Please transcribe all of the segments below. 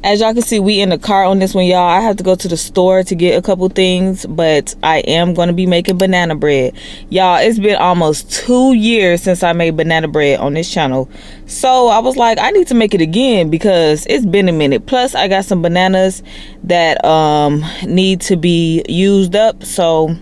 As y'all can see, we in the car on this one, y'all. I have to go to the store to get a couple things, but I am going to be making banana bread. Y'all, it's been almost 2 years since I made banana bread on this channel. So I was like, I need to make it again because it's been a minute. Plus, I got some bananas that need to be used up. So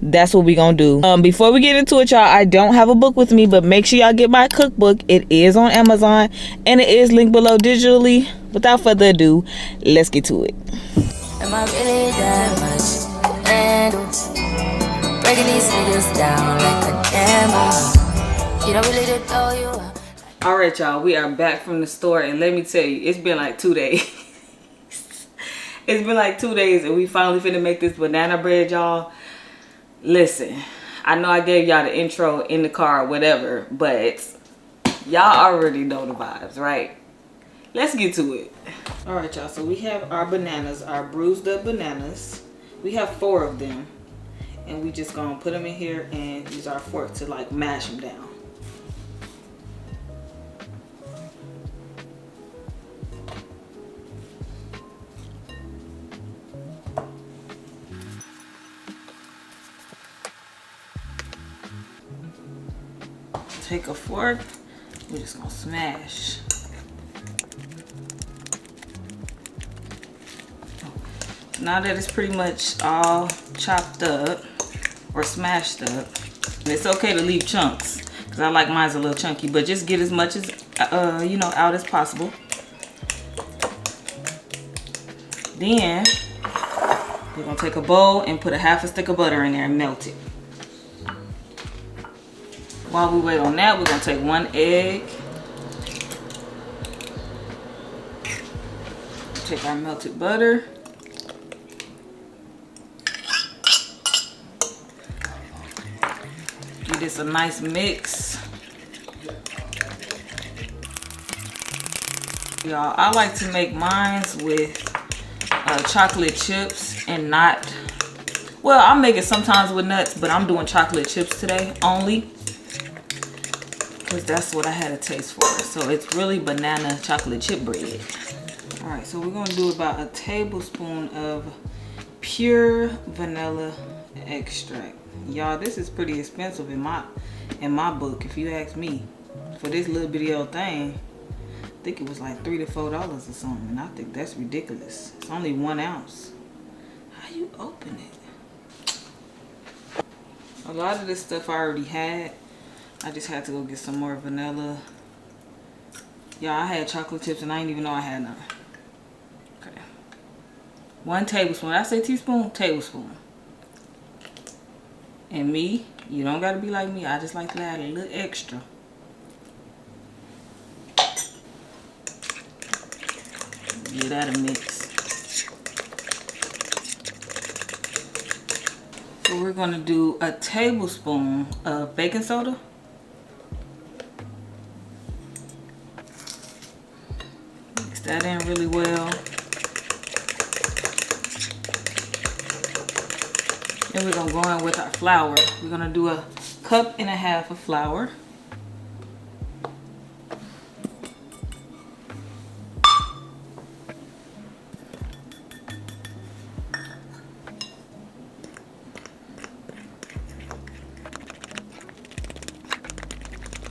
that's what we gonna do. Before we get into it, y'all, I don't have a book with me, but make sure y'all get my cookbook. It is on Amazon and it is linked below digitally. Without further ado, let's get to it. Am I really that much? And breaking these niggas down like a camera. You don't really know you. All right, y'all, we are back from the store, and let me tell you, it's been like 2 days. It's been like 2 days, and we finally finna make this banana bread, y'all. Listen, I know I gave y'all the intro in the car or whatever, but y'all already know the vibes, right? Let's get to it. All right, y'all, so we have our bananas, our bruised up bananas. We have 4 of them, and we just gonna put them in here and use our fork to like mash them down. Take a fork, we're just gonna smash. Now that it's pretty much all chopped up or smashed up, and it's okay to leave chunks because I like mine's a little chunky, but just get as much as you know, out as possible. Then we're gonna take a bowl and put a half a stick of butter in there and melt it. While we wait on that, we're gonna take 1 egg. Take our melted butter. Give this a nice mix. Y'all, I like to make mines with chocolate chips and not, well, I make it sometimes with nuts, but I'm doing chocolate chips today only, because that's what I had a taste for. So it's really banana chocolate chip bread. All right, so we're gonna do about a tablespoon of pure vanilla extract. Y'all, this is pretty expensive in my book, if you ask me. For this little bitty old thing, I think it was like $3 to $4 or something, and I think that's ridiculous. It's only 1 ounce. How you open it? A lot of this stuff I already had. I just had to go get some more vanilla. Yeah, I had chocolate chips and I didn't even know I had none. Okay. 1 tablespoon. I say teaspoon, tablespoon. And me, you don't gotta be like me. I just like to add a little extra. Give that a mix. So we're gonna do a tablespoon of baking soda. Mix that in really well. Then we're gonna go in with our flour. We're gonna do 1.5 cups of flour.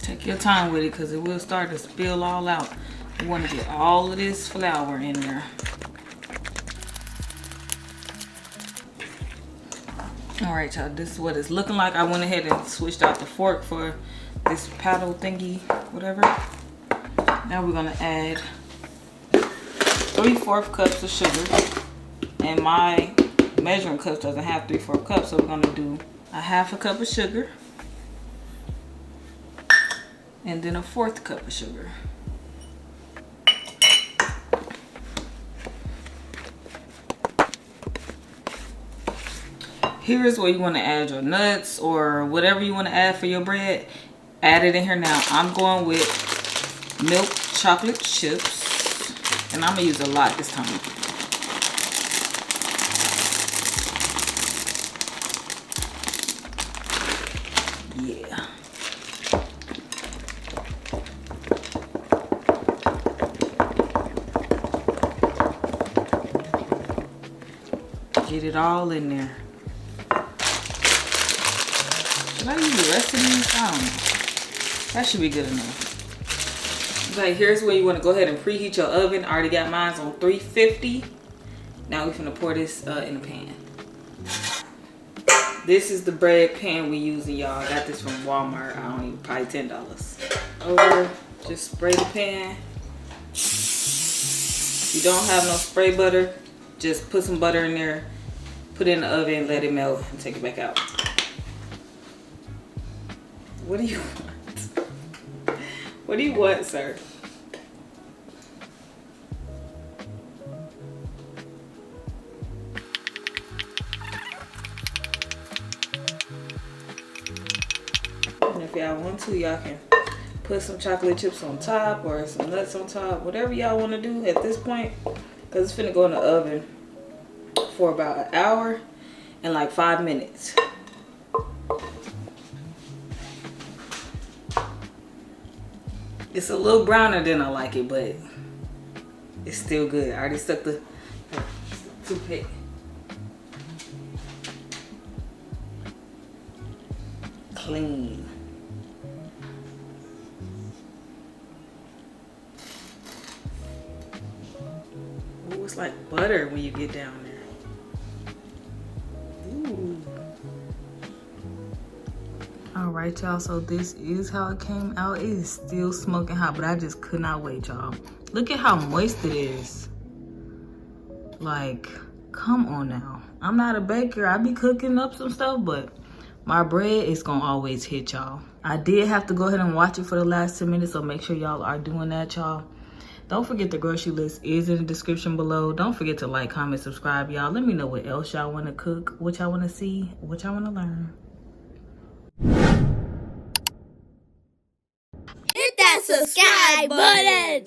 Take your time with it because it will start to spill all out. You want to get all of this flour in there. All right, y'all, this is what it's looking like. I went ahead and switched out the fork for this paddle thingy, whatever. Now we're gonna add 3/4 cups of sugar. And my measuring cup doesn't have 3/4 cups, so we're gonna do 1/2 cup of sugar. And then 1/4 cup of sugar. Here's where you want to add your nuts or whatever you want to add for your bread. Add it in here now. I'm going with milk chocolate chips. And I'm going to use a lot this time. Yeah. Get it all in there. Should I use the rest of these? I don't know. That should be good enough. Okay, here's where you want to go ahead and preheat your oven. I already got mine on 350. Now we're gonna pour this in the pan. This is the bread pan we using, y'all. I got this from Walmart. I don't even, probably $10. Over, just spray the pan. If you don't have no spray butter, just put some butter in there, put it in the oven, let it melt, and take it back out. What do you want? What do you want, sir? And if y'all want to, y'all can put some chocolate chips on top or some nuts on top, whatever y'all want to do at this point, because it's finna go in the oven for about an hour and like 5 minutes. It's a little browner than I like it, but it's still good. I already stuck the toothpick. Clean. Ooh, it's like butter when you get down there. Ooh. All right, y'all, so this is how it came out. It is still smoking hot, but I just could not wait, y'all. Look at how moist it is. Like, come on now. I'm not a baker. I be cooking up some stuff, but my bread is gonna always hit, y'all. I did have to go ahead and watch it for the last 10 minutes, so make sure y'all are doing that, y'all. Don't forget the grocery list is in the description below. Don't forget to like, comment, subscribe, y'all. Let me know what else y'all want to cook, what y'all want to see, what y'all want to learn. Hit that subscribe button.